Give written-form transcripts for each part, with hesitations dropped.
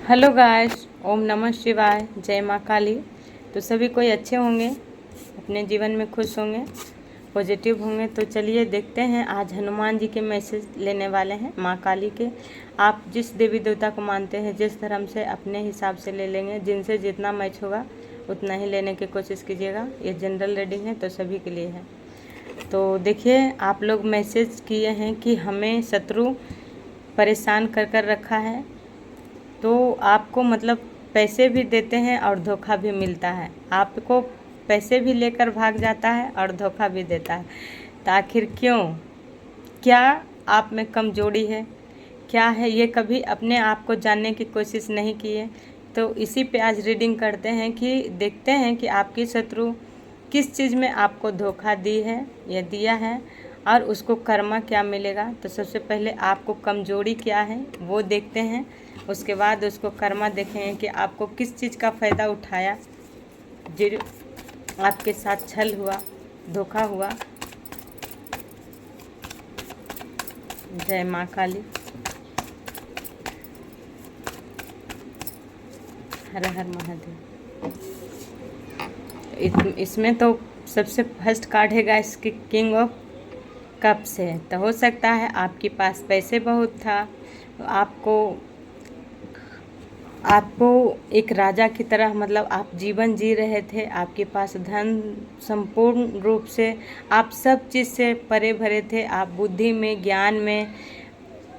Hello guys, ओम नमः शिवाय, जय माँ काली। तो सभी कोई अच्छे होंगे, अपने जीवन में खुश होंगे, पॉजिटिव होंगे। तो चलिए देखते हैं, आज हनुमान जी के मैसेज लेने वाले हैं माँ काली के। आप जिस देवी देवता को मानते हैं, जिस धर्म से, अपने हिसाब से ले लेंगे। जिनसे जितना मैच होगा उतना ही लेने की कोशिश कीजिएगा। ये जनरल रीडिंग है तो सभी के लिए है। तो देखिए, आप लोग मैसेज किए हैं कि हमें शत्रु परेशान कर रखा है, तो आपको मतलब पैसे भी देते हैं और धोखा भी मिलता है। आपको पैसे भी लेकर भाग जाता है और धोखा भी देता है। तो आखिर क्यों? क्या आप में कमजोरी है? क्या है ये? कभी अपने आप को जानने की कोशिश नहीं की है? तो इसी पे आज रीडिंग करते हैं कि देखते हैं कि आपकी शत्रु किस चीज़ में आपको धोखा दी है या दिया है, और उसको कर्मा क्या मिलेगा। तो सबसे पहले आपको कमजोरी क्या है वो देखते हैं, उसके बाद उसको कर्मा देखेंगे कि आपको किस चीज़ का फ़ायदा उठाया, जो आपके साथ छल हुआ, धोखा हुआ। जय माँ काली। हर हर महादेव। इसमें तो सबसे फर्स्ट कार्ड है गाइस कि किंग ऑफ कप्स है। तो हो सकता है आपके पास पैसे बहुत था, आपको एक राजा की तरह मतलब आप जीवन जी रहे थे। आपके पास धन संपूर्ण रूप से, आप सब चीज़ से परे भरे थे। आप बुद्धि में, ज्ञान में,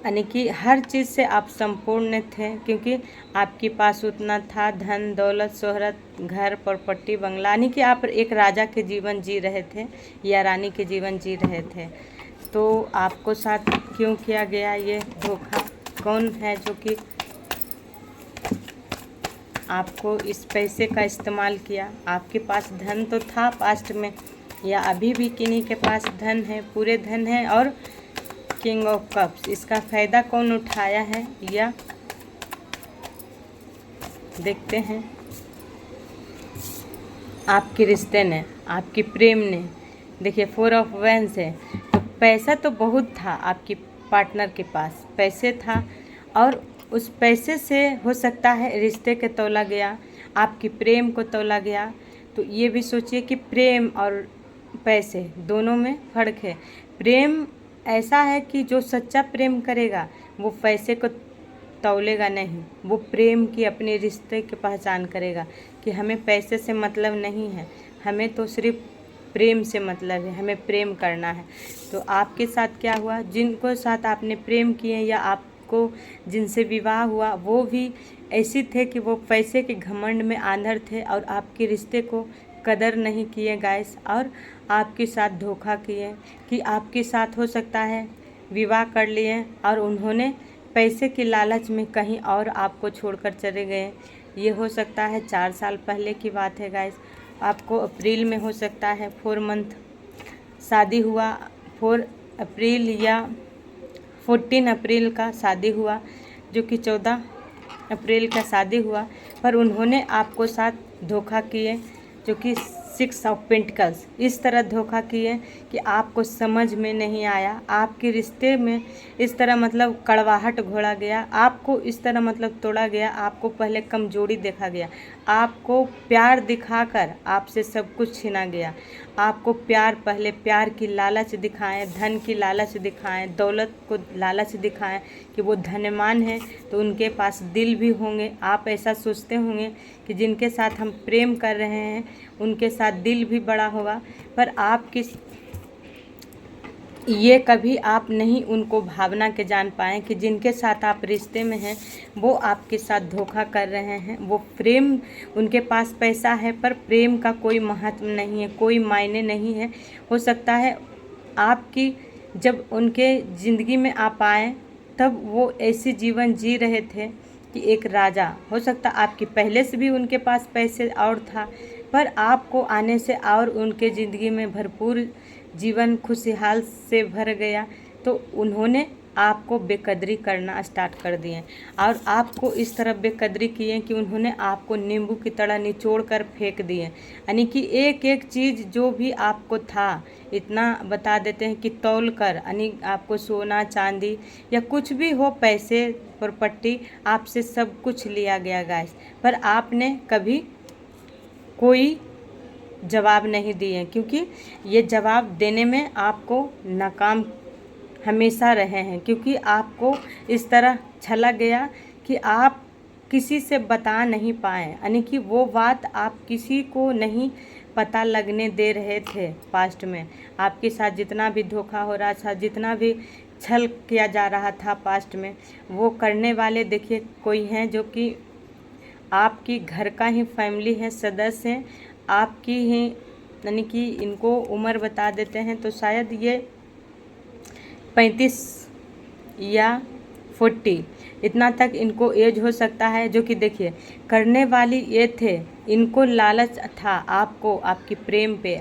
यानी कि हर चीज़ से आप संपूर्ण थे, क्योंकि आपके पास उतना था धन दौलत शोहरत, घर प्रॉपर्टी बंगला, यानी कि आप एक राजा के जीवन जी रहे थे या रानी के जीवन जी रहे थे। तो आपको साथ क्यों किया गया ये धोखा? कौन है जो कि आपको इस पैसे का इस्तेमाल किया? आपके पास धन तो था पास्ट में, या अभी भी किन्हीं के पास धन है, पूरे धन है, और किंग ऑफ कप्स, इसका फ़ायदा कौन उठाया है या देखते हैं। आपके रिश्ते ने, आपकी प्रेम ने, देखिए 4 ऑफ वैंस है। तो पैसा तो बहुत था आपकी पार्टनर के पास, पैसे था, और उस पैसे से हो सकता है रिश्ते के तोला गया, आपकी प्रेम को तोला गया। तो ये भी सोचिए कि प्रेम और पैसे दोनों में फ़र्क है। प्रेम ऐसा है कि जो सच्चा प्रेम करेगा वो पैसे को तौलेगा नहीं, वो प्रेम की, अपने रिश्ते की पहचान करेगा कि हमें पैसे से मतलब नहीं है, हमें तो सिर्फ प्रेम से मतलब है, हमें प्रेम करना है। तो आपके साथ क्या हुआ? जिनको साथ आपने प्रेम किए या आपको जिनसे विवाह हुआ, वो भी ऐसे थे कि वो पैसे के घमंड में आंधर थे और आपके रिश्ते को कदर नहीं किए गाइस, और आपके साथ धोखा किए। कि आपके साथ हो सकता है विवाह कर लिए और उन्होंने पैसे की लालच में कहीं और आपको छोड़कर चले गए। ये हो सकता है 4 साल पहले की बात है गाइस। आपको अप्रैल में हो सकता है 4 मंथ शादी हुआ, 4 अप्रैल या 14 अप्रैल का शादी हुआ, जो कि 14 अप्रैल का शादी हुआ, पर उन्होंने आपको साथ धोखा किए, जो कि 6 ऑफ पेंटिकल्स, इस तरह धोखा किए कि आपको समझ में नहीं आया। आपके रिश्ते में इस तरह मतलब कड़वाहट घोड़ा गया, आपको इस तरह मतलब तोड़ा गया, आपको पहले कमजोरी देखा गया, आपको प्यार दिखाकर आपसे सब कुछ छीना गया। आपको प्यार, पहले प्यार की लालच दिखाएं, धन की लालच दिखाएं, दौलत को लालच दिखाएं कि वो धनवान है तो उनके पास दिल भी होंगे। आप ऐसा सोचते होंगे कि जिनके साथ हम प्रेम कर रहे हैं उनके साथ दिल भी बड़ा होगा, पर आप किस ये कभी आप नहीं उनको भावना के जान पाएँ कि जिनके साथ आप रिश्ते में हैं वो आपके साथ धोखा कर रहे हैं। वो प्रेम, उनके पास पैसा है पर प्रेम का कोई महत्व नहीं है, कोई मायने नहीं है। हो सकता है आपकी, जब उनके ज़िंदगी में आप आए तब वो ऐसी जीवन जी रहे थे कि एक राजा, हो सकता आपकी पहले से भी उनके पास पैसे और था, पर आपको आने से और उनके ज़िंदगी में भरपूर जीवन खुशहाल से भर गया। तो उन्होंने आपको बेकदरी करना स्टार्ट कर दिए और आपको इस तरह बेकदरी किए कि उन्होंने आपको नींबू की तरह निचोड़ कर फेंक दिए। यानी कि एक एक चीज़ जो भी आपको था, इतना बता देते हैं कि तौल कर, यानी आपको सोना चांदी या कुछ भी हो, पैसे प्रॉपर्टी, आपसे सब कुछ लिया गया गाइस। पर आपने कभी कोई जवाब नहीं दिए, क्योंकि ये जवाब देने में आपको नाकाम हमेशा रहे हैं, क्योंकि आपको इस तरह छला गया कि आप किसी से बता नहीं पाए, यानी कि वो बात आप किसी को नहीं पता लगने दे रहे थे। पास्ट में आपके साथ जितना भी धोखा हो रहा था, जितना भी छल किया जा रहा था पास्ट में, वो करने वाले देखिए कोई हैं जो कि आपकी घर का ही फैमिली है, सदस्य हैं आपकी ही, यानी कि इनको उम्र बता देते हैं तो शायद ये 35 या 40 इतना तक इनको एज हो सकता है। जो कि देखिए करने वाली ये थे, इनको लालच था आपको, आपकी प्रेम पे,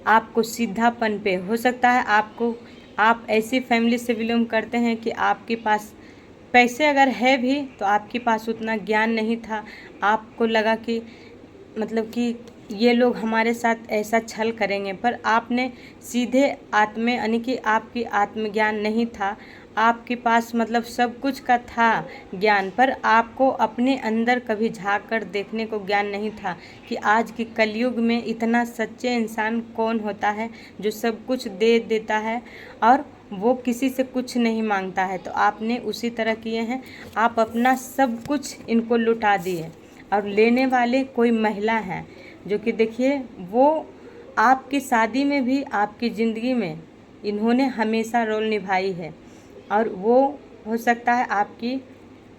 आपको सीधापन पे। हो सकता है आप ऐसी फैमिली से बिलोंग करते हैं कि आपके पास पैसे अगर है भी तो आपके पास उतना ज्ञान नहीं था। आपको लगा कि मतलब कि ये लोग हमारे साथ ऐसा छल करेंगे, पर आपने सीधे यानी कि आपकी आत्मज्ञान नहीं था, आपके पास मतलब सब कुछ का था ज्ञान, पर आपको अपने अंदर कभी झांक कर देखने को ज्ञान नहीं था कि आज के कलयुग में इतना सच्चे इंसान कौन होता है जो सब कुछ दे देता है और वो किसी से कुछ नहीं मांगता है। तो आपने उसी तरह किए हैं, आप अपना सब कुछ इनको लुटा दिए। और लेने वाले कोई महिला हैं जो कि देखिए वो आपकी शादी में भी, आपकी ज़िंदगी में इन्होंने हमेशा रोल निभाई है। और वो हो सकता है आपकी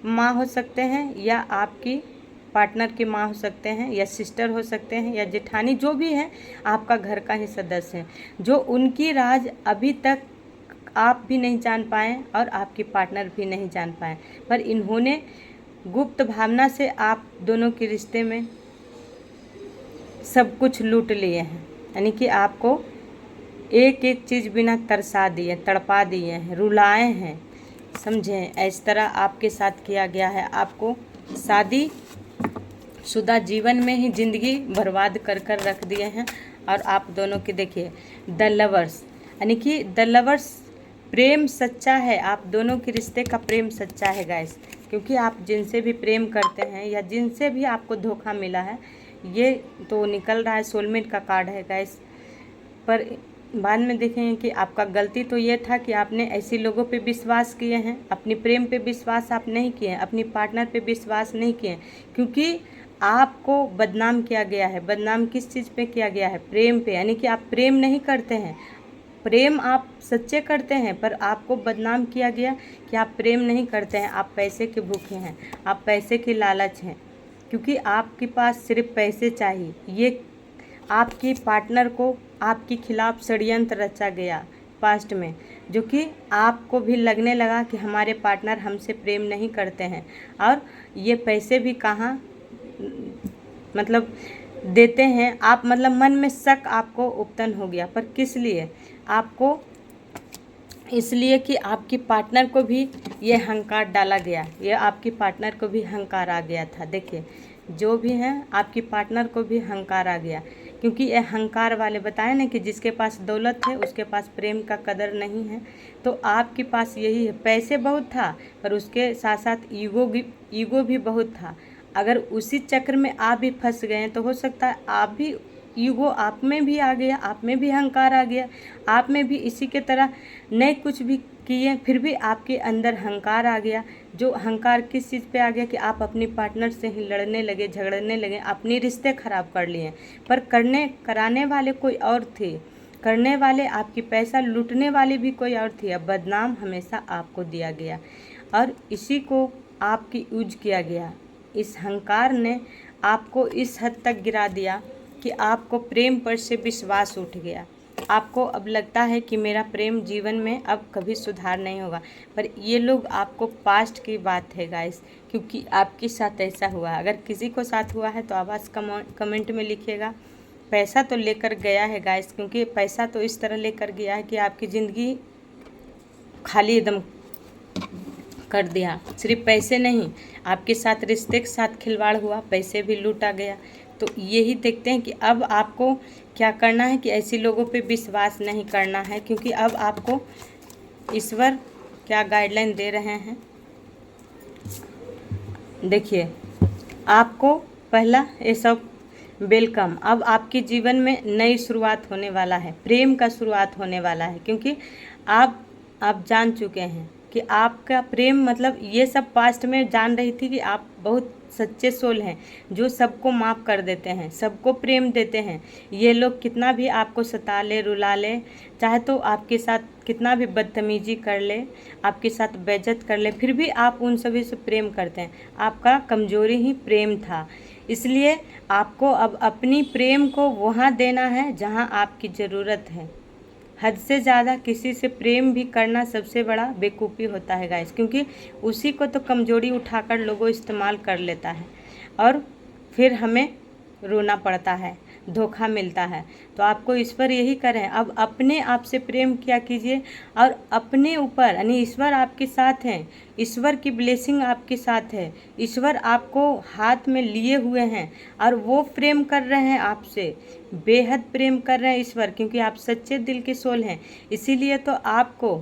माँ हो सकते हैं, या आपकी पार्टनर की माँ हो सकते हैं, या सिस्टर हो सकते हैं, या जेठानी, जो भी है आपका घर का ही सदस्य है, जो उनकी राज अभी तक आप भी नहीं जान पाए और आपकी पार्टनर भी नहीं जान पाए, पर इन्होंने गुप्त भावना से आप दोनों के रिश्ते में सब कुछ लूट लिए हैं। यानी कि आपको एक एक चीज़ बिना तरसा दिए, तड़पा दिए हैं, रुलाए हैं, समझें। इस तरह आपके साथ किया गया है। आपको शादी शुदा जीवन में ही ज़िंदगी बर्बाद कर कर रख दिए हैं। और आप दोनों की देखिए द लवर्स, यानी कि द लवर्स, प्रेम सच्चा है, आप दोनों के रिश्ते का प्रेम सच्चा है गाइस। क्योंकि आप जिनसे भी प्रेम करते हैं या जिनसे भी आपको धोखा मिला है, ये तो निकल रहा है सोलमेट का कार्ड है गाइस। पर बाद में देखेंगे कि आपका गलती तो ये था कि आपने ऐसे लोगों पे विश्वास किए हैं, अपनी प्रेम पे विश्वास आप नहीं किए हैं, अपनी पार्टनर पे विश्वास नहीं किए, क्योंकि आपको बदनाम किया गया है। बदनाम किस चीज़ पे किया गया है? प्रेम पे। यानी कि आप प्रेम नहीं करते हैं, प्रेम आप सच्चे करते हैं, पर आपको बदनाम किया गया कि आप प्रेम नहीं करते हैं, आप पैसे के भूखे हैं, आप पैसे के लालच हैं, क्योंकि आपके पास सिर्फ पैसे चाहिए। ये आपकी पार्टनर को आपके खिलाफ षड्यंत्र रचा गया पास्ट में, जो कि आपको भी लगने लगा कि हमारे पार्टनर हमसे प्रेम नहीं करते हैं, और ये पैसे भी कहाँ मतलब देते हैं आप, मतलब मन में शक आपको उत्पन्न हो गया। पर किस लिए? आपको इसलिए कि आपकी पार्टनर को भी ये हंकार डाला गया, ये आपकी पार्टनर को भी हंकार आ गया था। देखिए जो भी हैं आपकी पार्टनर को भी हंकार आ गया, क्योंकि ये हंकार वाले बताए ना कि जिसके पास दौलत है उसके पास प्रेम का कदर नहीं है। तो आपके पास यही है, पैसे बहुत था पर उसके साथ साथ ईगो भी बहुत था। अगर उसी चक्र में आप भी फंस गए तो हो सकता है आप भी, ईगो आप में भी आ गया, आप में भी अहंकार आ गया, आप में भी इसी के तरह नए कुछ भी किए फिर भी आपके अंदर अहंकार आ गया। जो अहंकार किस चीज़ पे आ गया कि आप अपनी पार्टनर से ही लड़ने लगे, झगड़ने लगे, अपने रिश्ते खराब कर लिए। पर कराने वाले कोई और थे, करने वाले आपकी पैसा लूटने वाले भी कोई और थे। अब बदनाम हमेशा आपको दिया गया और इसी को आपकी यूज किया गया। इस अहंकार ने आपको इस हद तक गिरा दिया कि आपको प्रेम पर से विश्वास उठ गया। आपको अब लगता है कि मेरा प्रेम जीवन में अब कभी सुधार नहीं होगा। पर ये लोग आपको पास्ट की बात है गाइस, क्योंकि आपके साथ ऐसा हुआ है। अगर किसी को साथ हुआ है तो आवाज़ कमेंट में लिखिएगा। पैसा तो लेकर गया है गाइस, क्योंकि पैसा तो इस तरह लेकर गया है कि आपकी ज़िंदगी खाली एकदम कर दिया। सिर्फ पैसे नहीं, आपके साथ रिश्ते के साथ खिलवाड़ हुआ, पैसे भी लूटा गया। तो यही देखते हैं कि अब आपको क्या करना है कि ऐसे लोगों पे विश्वास नहीं करना है, क्योंकि अब आपको ईश्वर क्या गाइडलाइन दे रहे हैं। देखिए, आपको पहला ये सब वेलकम। अब आपके जीवन में नई शुरुआत होने वाला है, प्रेम का शुरुआत होने वाला है, क्योंकि आप जान चुके हैं कि आपका प्रेम मतलब ये सब पास्ट में जान रही थी कि आप बहुत सच्चे सोल हैं जो सबको माफ़ कर देते हैं, सबको प्रेम देते हैं। ये लोग कितना भी आपको सता ले, रुला ले, चाहे तो आपके साथ कितना भी बदतमीजी कर ले, आपके साथ बेइज्जत कर ले, फिर भी आप उन सभी से प्रेम करते हैं। आपका कमजोरी ही प्रेम था, इसलिए आपको अब अपनी प्रेम को वहाँ देना है जहाँ आपकी ज़रूरत है। हद से ज़्यादा किसी से प्रेम भी करना सबसे बड़ा बेवकूफ़ी होता है गाइस, क्योंकि उसी को तो कमजोरी उठाकर लोगों इस्तेमाल कर लेता है और फिर हमें रोना पड़ता है, धोखा मिलता है। तो आपको ईश्वर यही करें, अब अपने आप से प्रेम किया कीजिए और अपने ऊपर, यानी ईश्वर आपके साथ हैं, ईश्वर की ब्लेसिंग आपके साथ है, ईश्वर आपको हाथ में लिए हुए हैं और वो प्रेम कर रहे हैं आपसे, बेहद प्रेम कर रहे हैं ईश्वर, क्योंकि आप सच्चे दिल के सोल हैं। इसीलिए तो आपको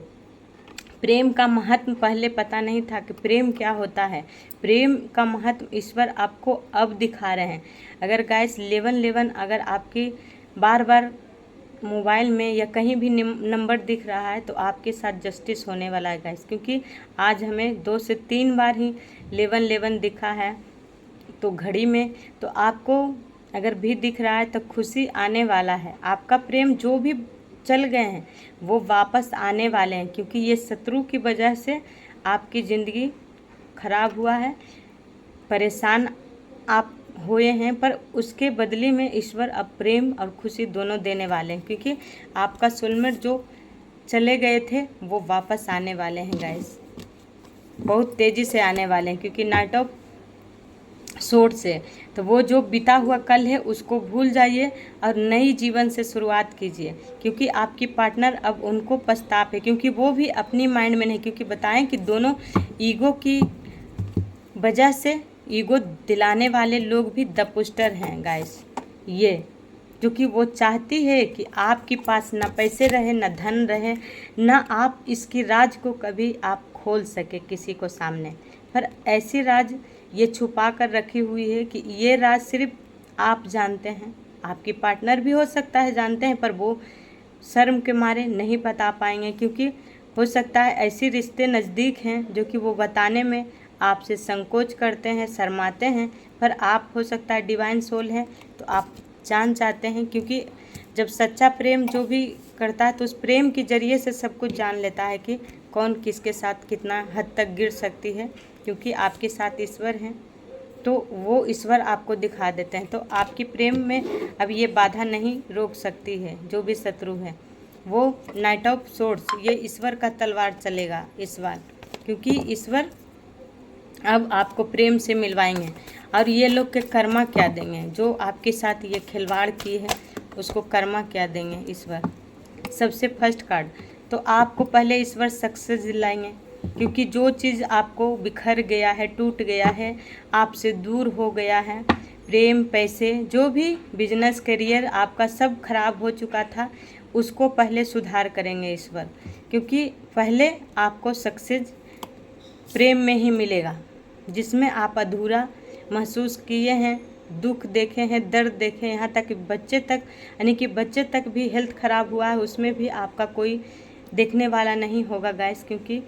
प्रेम का महत्व पहले पता नहीं था कि प्रेम क्या होता है। प्रेम का महत्व ईश्वर आपको अब दिखा रहे हैं। अगर गाइस 1111 अगर आपकी बार बार मोबाइल में या कहीं भी नंबर दिख रहा है तो आपके साथ जस्टिस होने वाला है गाइस, क्योंकि आज हमें 2 से 3 बार ही 1111 दिखा है तो घड़ी में। तो आपको अगर भी दिख रहा है तो खुशी आने वाला है। आपका प्रेम जो भी चल गए हैं वो वापस आने वाले हैं, क्योंकि ये शत्रु की वजह से आपकी ज़िंदगी खराब हुआ है, परेशान आप हुए हैं, पर उसके बदले में ईश्वर अब प्रेम और खुशी दोनों देने वाले हैं, क्योंकि आपका सोलमेट जो चले गए थे वो वापस आने वाले हैं गाइस, बहुत तेज़ी से आने वाले हैं, क्योंकि नाइट ऑफ सोर्ड से। तो वो जो बीता हुआ कल है उसको भूल जाइए और नई जीवन से शुरुआत कीजिए, क्योंकि आपकी पार्टनर अब उनको पछताप है, क्योंकि वो भी अपनी माइंड में नहीं, क्योंकि बताएं कि दोनों ईगो की वजह से, ईगो दिलाने वाले लोग भी द पुस्टर हैं गाइस, ये क्योंकि वो चाहती है कि आपके पास ना पैसे रहे, ना धन रहे, ना आप इसकी राज को कभी आप खोल सके किसी को सामने। पर ऐसी राज ये छुपा कर रखी हुई है कि ये राज सिर्फ आप जानते हैं, आपकी पार्टनर भी हो सकता है जानते हैं, पर वो शर्म के मारे नहीं बता पाएंगे, क्योंकि हो सकता है ऐसी रिश्ते नज़दीक हैं जो कि वो बताने में आपसे संकोच करते हैं, शर्माते हैं। पर आप हो सकता है डिवाइन सोल हैं तो आप जान चाहते हैं, क्योंकि जब सच्चा प्रेम जो भी करता है तो उस प्रेम के जरिए से सब कुछ जान लेता है कि कौन किसके साथ कितना हद तक गिर सकती है, क्योंकि आपके साथ ईश्वर हैं तो वो ईश्वर आपको दिखा देते हैं। तो आपकी प्रेम में अब ये बाधा नहीं रोक सकती है, जो भी शत्रु है वो नाइट ऑफ सोर्ड्स, ये ईश्वर का तलवार चलेगा इस बार, क्योंकि ईश्वर अब आपको प्रेम से मिलवाएंगे। और ये लोग के कर्मा क्या देंगे, जो आपके साथ ये खिलवाड़ की है उसको कर्मा क्या देंगे ईश्वर। सबसे फर्स्ट कार्ड तो आपको पहले ईश्वर सक्सेस दिलाएंगे, क्योंकि जो चीज़ आपको बिखर गया है, टूट गया है, आपसे दूर हो गया है, प्रेम, पैसे, जो भी बिजनेस, करियर आपका सब खराब हो चुका था, उसको पहले सुधार करेंगे ईश्वर, क्योंकि पहले आपको सक्सेस प्रेम में ही मिलेगा, जिसमें आप अधूरा महसूस किए हैं, दुख देखे हैं, दर्द देखे, यहाँ तक कि बच्चे तक, यानी कि बच्चे तक भी हेल्थ ख़राब हुआ है, उसमें भी आपका कोई देखने वाला नहीं होगा गाइस, क्योंकि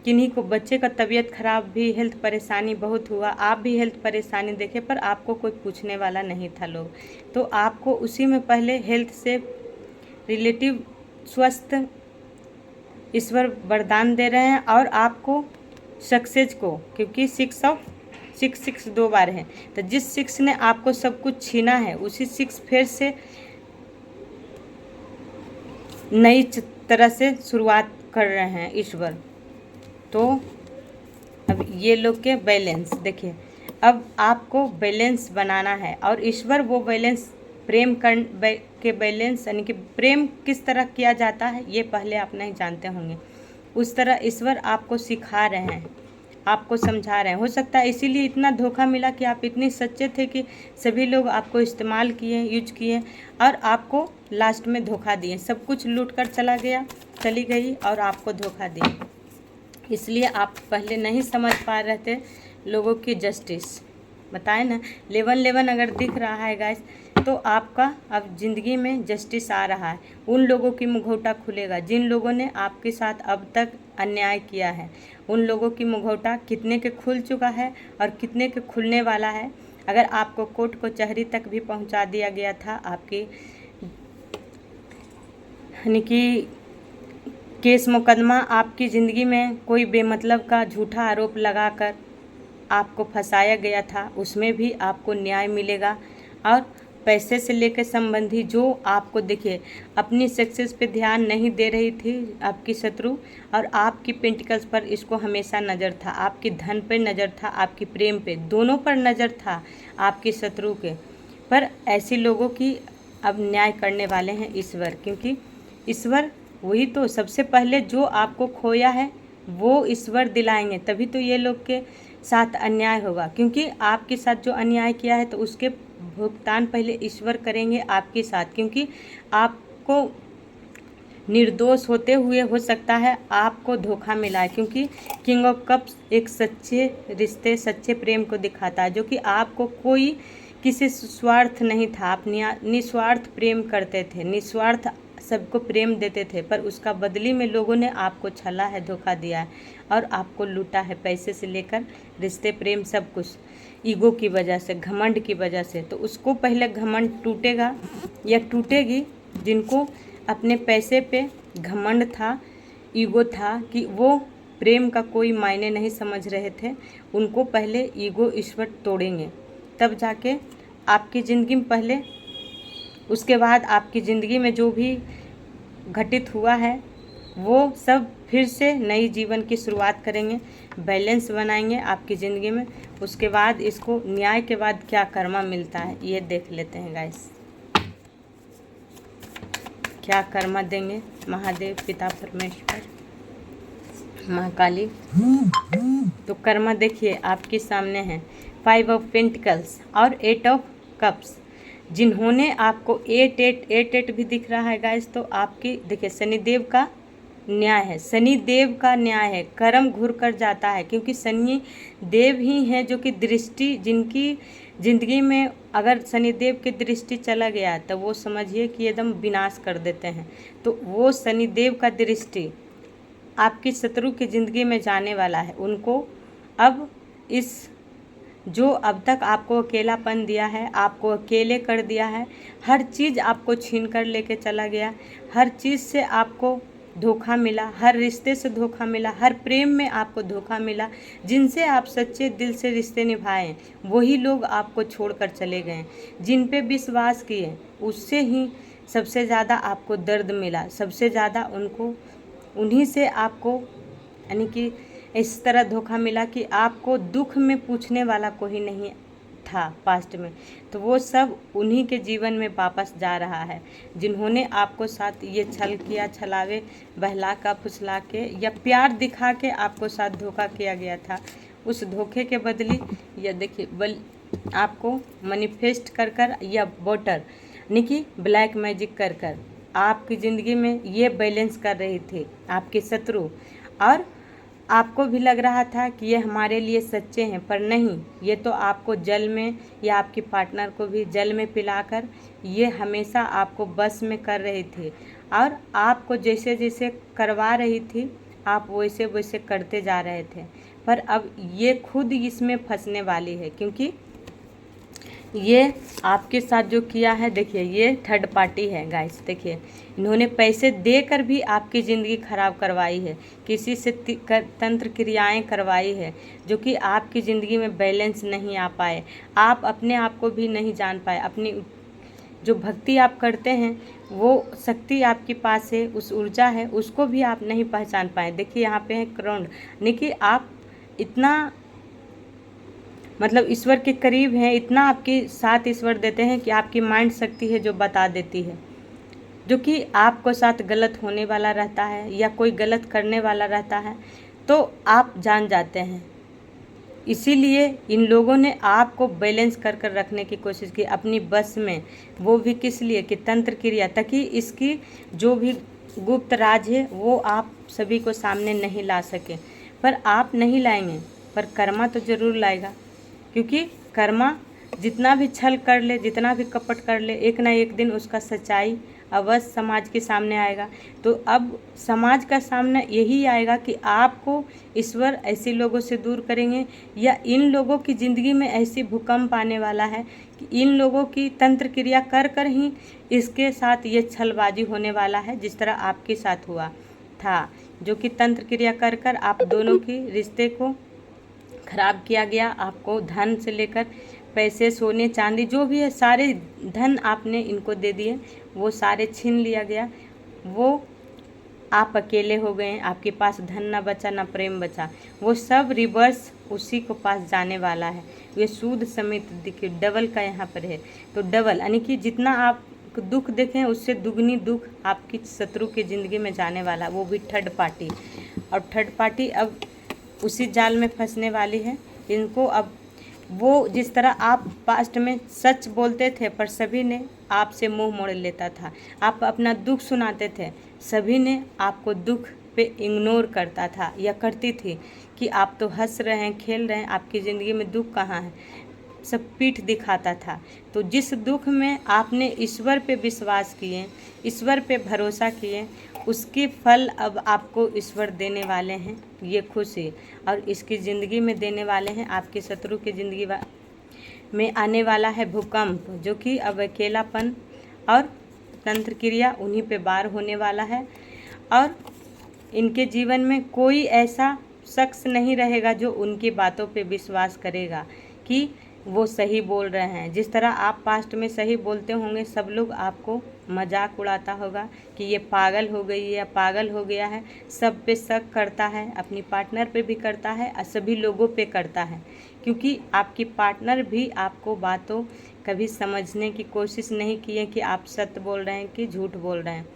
किन्हीं को बच्चे का तबीयत ख़राब भी, हेल्थ परेशानी बहुत हुआ, आप भी हेल्थ परेशानी देखे, पर आपको कोई पूछने वाला नहीं था लोग। तो आपको उसी में पहले हेल्थ से रिलेटिव स्वस्थ ईश्वर वरदान दे रहे हैं, और आपको सक्सेस को, क्योंकि 6 2 बार है, तो जिस 6 ने आपको सब कुछ छीना है उसी 6 फिर से नई तरह से शुरुआत कर रहे हैं ईश्वर। तो अब ये लोग के बैलेंस देखिए, अब आपको बैलेंस बनाना है, और ईश्वर वो बैलेंस प्रेम के बैलेंस, यानी कि प्रेम किस तरह किया जाता है ये पहले आप नहीं जानते होंगे। उस तरह ईश्वर आपको सिखा रहे हैं, आपको समझा रहे हैं। हो सकता है इसीलिए इतना धोखा मिला कि आप इतने सच्चे थे कि सभी लोग आपको इस्तेमाल किए, यूज किए और आपको लास्ट में धोखा दिए। सब कुछ लूट कर चली गई और आपको धोखा दिए। इसलिए आप पहले नहीं समझ पा रहे थे लोगों की जस्टिस। बताए ना, 11-11 अगर दिख रहा है गाइस, तो आपका अब ज़िंदगी में जस्टिस आ रहा है। उन लोगों की मुखौटा खुलेगा जिन लोगों ने आपके साथ अब तक अन्याय किया है। उन लोगों की मुखौटा कितने के खुल चुका है और कितने के खुलने वाला है। अगर आपको कोर्ट कचहरी तक भी पहुंचा दिया गया था, आपकी यानी कि केस मुकदमा, आपकी ज़िंदगी में कोई बेमतलब का झूठा आरोप लगाकर आपको फंसाया गया था, उसमें भी आपको न्याय मिलेगा। और पैसे से लेकर संबंधी जो आपको देखिए अपनी सक्सेस पे ध्यान नहीं दे रही थी आपकी शत्रु, और आपकी पेंटिकल्स पर इसको हमेशा नज़र था, आपकी धन पे नज़र था, आपकी प्रेम पे, दोनों पर नज़र था आपकी शत्रु के। पर ऐसे लोगों की अब न्याय करने वाले हैं ईश्वर, क्योंकि ईश्वर वही तो सबसे पहले जो आपको खोया है वो ईश्वर दिलाएंगे, तभी तो ये लोग के साथ अन्याय होगा। क्योंकि आपके साथ जो अन्याय किया है तो उसके भुगतान पहले ईश्वर करेंगे आपके साथ, क्योंकि आपको निर्दोष होते हुए हो सकता है आपको धोखा मिला है। क्योंकि किंग ऑफ कप्स एक सच्चे रिश्ते, सच्चे प्रेम को दिखाता है, जो कि आपको कोई किसी स्वार्थ नहीं था। आप निस्वार्थ प्रेम करते थे, निस्वार्थ सबको प्रेम देते थे, पर उसका बदली में लोगों ने आपको छला है, धोखा दिया है और आपको लूटा है, पैसे से लेकर रिश्ते, प्रेम, सब कुछ ईगो की वजह से, घमंड की वजह से। तो उसको पहले घमंड टूटेगा या टूटेगी जिनको अपने पैसे पे घमंड था, ईगो था, कि वो प्रेम का कोई मायने नहीं समझ रहे थे, उनको पहले ईगो ईश्वर तोड़ेंगे, तब जाके आपकी ज़िंदगी में पहले, उसके बाद आपकी ज़िंदगी में जो भी घटित हुआ है वो सब फिर से नई जीवन की शुरुआत करेंगे, बैलेंस बनाएंगे आपकी ज़िंदगी में। उसके बाद इसको न्याय के बाद क्या कर्मा मिलता है ये देख लेते हैं गाइस। क्या कर्मा देंगे महादेव, पिता परमेश्वर, माँ काली। तो कर्मा देखिए आपके सामने है 5 ऑफ पेंटिकल्स और 8 ऑफ कप्स। जिन्होंने आपको 8 भी दिख रहा है गाइस, तो आपकी देखिए शनिदेव का न्याय है, शनिदेव का न्याय है। कर्म घुर कर जाता है, क्योंकि शनि देव ही हैं जो कि दृष्टि, जिनकी ज़िंदगी में अगर शनिदेव की दृष्टि चला गया तो वो समझिए कि एकदम विनाश कर देते हैं। तो वो शनिदेव का दृष्टि आपकी शत्रु की ज़िंदगी में जाने वाला है। उनको अब इस जो अब तक आपको अकेलापन दिया है, आपको अकेले कर दिया है, हर चीज़ आपको छीन कर लेके चला गया, हर चीज़ से आपको धोखा मिला, हर रिश्ते से धोखा मिला, हर प्रेम में आपको धोखा मिला। जिनसे आप सच्चे दिल से रिश्ते निभाए वही लोग आपको छोड़कर चले गए। जिन पे विश्वास किए उससे ही सबसे ज़्यादा आपको दर्द मिला, सबसे ज़्यादा उन्हीं से आपको यानी कि इस तरह धोखा मिला कि आपको दुख में पूछने वाला कोई नहीं था पास्ट में। तो वो सब उन्हीं के जीवन में वापस जा रहा है, जिन्होंने आपको साथ ये छल किया, छलावे, बहला का फुसला के या प्यार दिखा के आपको साथ धोखा किया गया था। उस धोखे के बदले या देखिए आपको मैनिफेस्ट कर कर या वोटर यानी कि ब्लैक मैजिक कर कर आपकी ज़िंदगी में ये बैलेंस कर रही थी आपके शत्रु, और आपको भी लग रहा था कि ये हमारे लिए सच्चे हैं, पर नहीं, ये तो आपको जल में या आपके पार्टनर को भी जल में पिलाकर ये हमेशा आपको बस में कर रही थी, और आपको जैसे जैसे करवा रही थी आप वैसे वैसे करते जा रहे थे। पर अब ये खुद इसमें फंसने वाली है, क्योंकि ये आपके साथ जो किया है, देखिए ये थर्ड पार्टी है गाइस। देखिए इन्होंने पैसे देकर भी आपकी ज़िंदगी खराब करवाई है, किसी से तंत्र क्रियाएं करवाई है, जो कि आपकी ज़िंदगी में बैलेंस नहीं आ पाए, आप अपने आप को भी नहीं जान पाए, अपनी जो भक्ति आप करते हैं वो शक्ति आपके पास है, उस ऊर्जा है, उसको भी आप नहीं पहचान पाए। देखिए यहाँ पे है क्राउन, यानी कि आप इतना मतलब ईश्वर के करीब हैं, इतना आपके साथ ईश्वर देते हैं कि आपकी माइंड शक्ति है जो बता देती है। जो कि आपको साथ गलत होने वाला रहता है या कोई गलत करने वाला रहता है तो आप जान जाते हैं। इसीलिए इन लोगों ने आपको बैलेंस कर कर रखने की कोशिश की अपनी बस में, वो भी किस लिए कि तंत्र क्रिया, ताकि इसकी जो भी गुप्त राज है वो आप सभी को सामने नहीं ला सके। पर आप नहीं लाएंगे, पर कर्मा तो ज़रूर लाएगा, क्योंकि कर्मा जितना भी छल कर ले, जितना भी कपट कर ले, एक ना एक दिन उसका सच्चाई अवश्य समाज के सामने आएगा। तो अब समाज का सामने यही आएगा कि आपको ईश्वर ऐसे लोगों से दूर करेंगे या इन लोगों की ज़िंदगी में ऐसी भूकंप आने वाला है कि इन लोगों की तंत्र क्रिया कर कर ही इसके साथ ये छलबाजी होने वाला है, जिस तरह आपके साथ हुआ था, जो कि तंत्र क्रिया कर कर आप दोनों के रिश्ते को खराब किया गया। आपको धन से लेकर पैसे, सोने चांदी जो भी है, सारे धन आपने इनको दे दिए, वो सारे छीन लिया गया। वो आप अकेले हो गए, आपके पास धन ना बचा ना प्रेम बचा। वो सब रिवर्स उसी को पास जाने वाला है। ये सूद समेत देखिए डबल का यहाँ पर है, तो डबल यानी कि जितना आप दुख देखें उससे दुगनी दुख आपकी शत्रु की ज़िंदगी में जाने वाला, वो भी थर्ड पार्टी। और थर्ड पार्टी अब उसी जाल में फंसने वाली है। इनको अब वो जिस तरह आप पास्ट में सच बोलते थे पर सभी ने आपसे मुंह मोड़ लेता था, आप अपना दुख सुनाते थे, सभी ने आपको दुख पे इग्नोर करता था या करती थी कि आप तो हंस रहे हैं, खेल रहे हैं, आपकी ज़िंदगी में दुख कहाँ है, सब पीठ दिखाता था। तो जिस दुख में आपने ईश्वर पे विश्वास किए, ईश्वर पे भरोसा किए, उसकी फल अब आपको ईश्वर देने वाले हैं, ये खुशी। और इसकी ज़िंदगी में देने वाले हैं, आपके शत्रु की ज़िंदगी में आने वाला है भूकंप, जो कि अब अकेलापन और तंत्र क्रिया उन्हीं पे वार होने वाला है। और इनके जीवन में कोई ऐसा शख्स नहीं रहेगा जो उनकी बातों पे विश्वास करेगा कि वो सही बोल रहे हैं। जिस तरह आप पास्ट में सही बोलते होंगे, सब लोग आपको मजाक उड़ाता होगा कि ये पागल हो गई है या पागल हो गया है, सब पे शक करता है, अपनी पार्टनर पे भी करता है और सभी लोगों पे करता है, क्योंकि आपकी पार्टनर भी आपको बातों कभी समझने की कोशिश नहीं की है कि आप सत्य बोल रहे हैं कि झूठ बोल रहे हैं।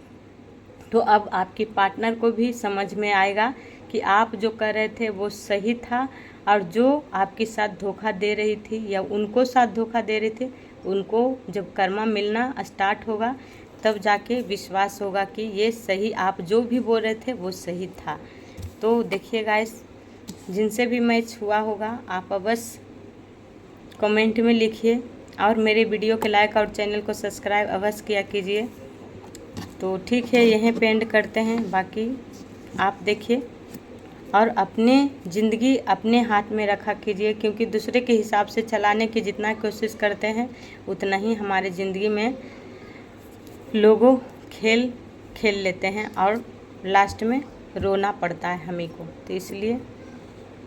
तो अब आपकी पार्टनर को भी समझ में आएगा कि आप जो कर रहे थे वो सही था, और जो आपके साथ धोखा दे रही थी या उनको साथ धोखा दे रही थी, उनको जब कर्मा मिलना स्टार्ट होगा तब जाके विश्वास होगा कि ये सही, आप जो भी बोल रहे थे वो सही था। तो देखिए गाइस, जिनसे भी मैच हुआ होगा आप अवश्य कमेंट में लिखिए और मेरे वीडियो के लाइक और चैनल को सब्सक्राइब अवश्य किया कीजिए। तो ठीक है, यहीं पे एंड करते हैं, बाकी आप देखिए और अपने ज़िंदगी अपने हाथ में रखा कीजिए, क्योंकि दूसरे के हिसाब से चलाने की जितना कोशिश करते हैं उतना ही हमारी ज़िंदगी में लोगों खेल लेते हैं और लास्ट में रोना पड़ता है हमें को। तो इसलिए